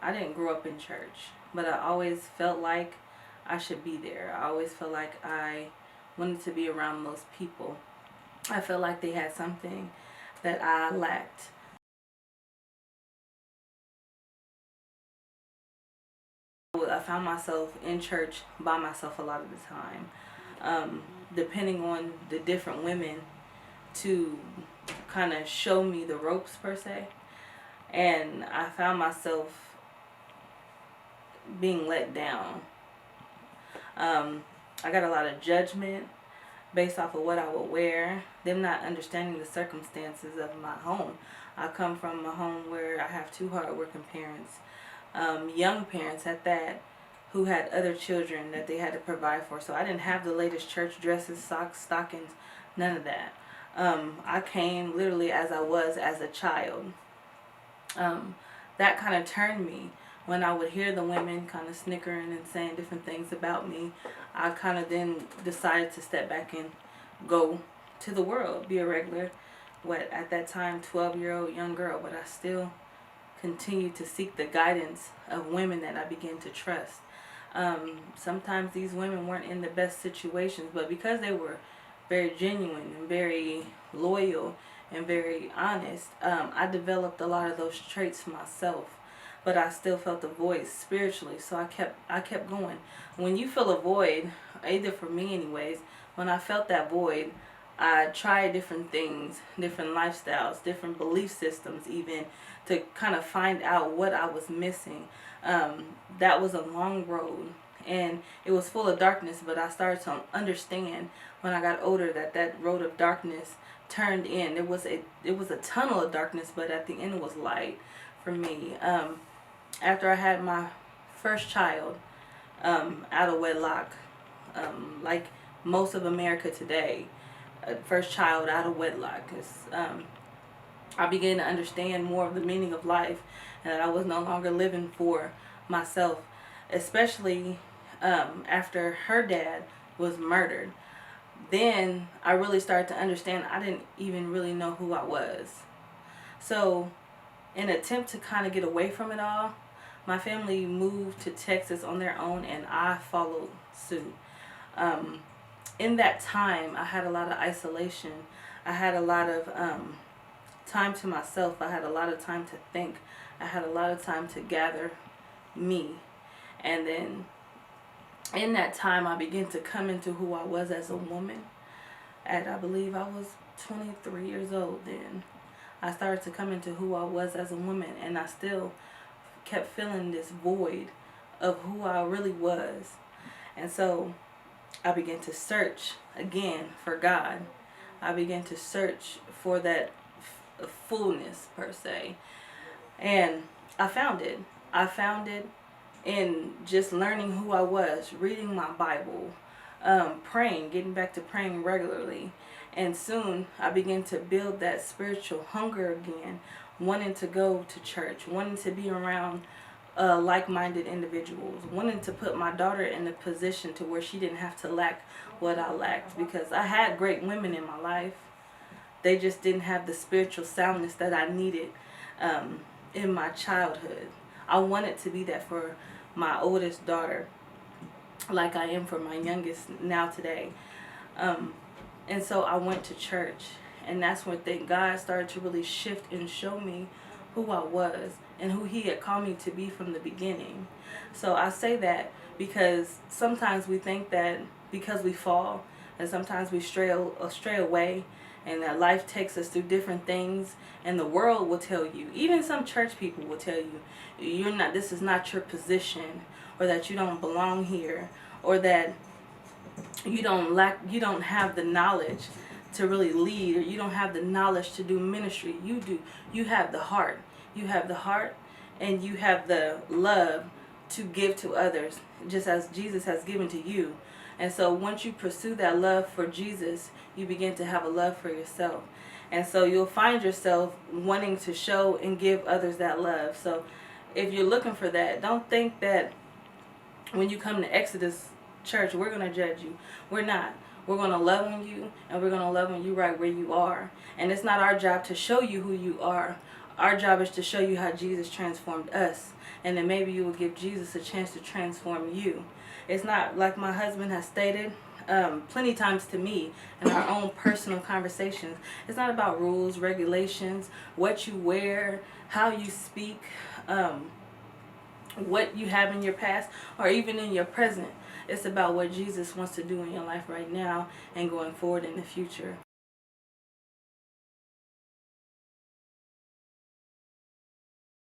I didn't grow up in church, but I always felt like I should be there. I always felt like I wanted to be around those people. I felt like they had something that I lacked. I found myself in church by myself a lot of the time, depending on the different women to kind of show me the ropes per se. And I found myself being let down. I got a lot of judgment based off of what I would wear, them not understanding the circumstances of my home. I come from a home where I have two hardworking parents, young parents at that, who had other children that they had to provide for. So I didn't have the latest church dresses, socks, stockings, none of that. I came literally as I was as a child. That kind of turned me when I would hear the women kind of snickering and saying different things about me. I kind of then decided to step back and go to the world, be a regular, at that time, 12-year-old young girl. But I still continued to seek the guidance of women that I began to trust. Sometimes these women weren't in the best situations, but because they were very genuine and very loyal and very honest, I developed a lot of those traits myself. But I still felt a void spiritually, so I kept going. When you feel a void, either for me anyways, when I felt that void, I tried different things, different lifestyles, different belief systems even, to kind of find out what I was missing. That was a long road, and it was full of darkness, but I started to understand when I got older that that road of darkness turned in. It was a tunnel of darkness, but at the end it was light for me. After I had my first child out of wedlock, like most of America today, first child out of wedlock, I began to understand more of the meaning of life, and that I was no longer living for myself, especially after her dad was murdered. Then I really started to understand I didn't even really know who I was. So in an attempt to kind of get away from it all, my family moved to Texas on their own, and I followed suit. In that time, I had a lot of isolation. I had a lot of time to myself. I had a lot of time to think. I had a lot of time to gather me. And then in that time, I began to come into who I was as a woman. At, I believe I was 23 years old then. I started to come into who I was as a woman, and I still kept feeling this void of who I really was. And so I began to search again for God. I began to search for that fullness per se, and I found it. I found it in just learning who I was, reading my Bible, praying, getting back to praying regularly. And soon I began to build that spiritual hunger again, wanting to go to church, wanting to be around like-minded individuals, wanting to put my daughter in a position to where she didn't have to lack what I lacked, because I had great women in my life. They just didn't have the spiritual soundness that I needed in my childhood. I wanted to be that for my oldest daughter, like I am for my youngest now today. And so I went to church, and that's when God started to really shift and show me who I was and who He had called me to be from the beginning. So I say that because sometimes we think that because we fall, and sometimes we stray away, and that life takes us through different things, and the world will tell you, even some church people will tell you, this is not your position, or that you don't belong here, or that you don't have the knowledge to really lead, or you don't have the knowledge to do ministry. You do. You have the heart. You have the heart, and you have the love to give to others, just as Jesus has given to you. And so once you pursue that love for Jesus, you begin to have a love for yourself. And so you'll find yourself wanting to show and give others that love. So if you're looking for that, don't think that when you come to Exodus Church, we're going to judge you. We're not. We're going to love on you, and we're going to love on you right where you are. And it's not our job to show you who you are. Our job is to show you how Jesus transformed us, and then maybe you will give Jesus a chance to transform you. It's not, like my husband has stated plenty times to me in our own personal conversations, it's not about rules, regulations, what you wear, how you speak, what you have in your past, or even in your present. It's about what Jesus wants to do in your life right now and going forward in the future.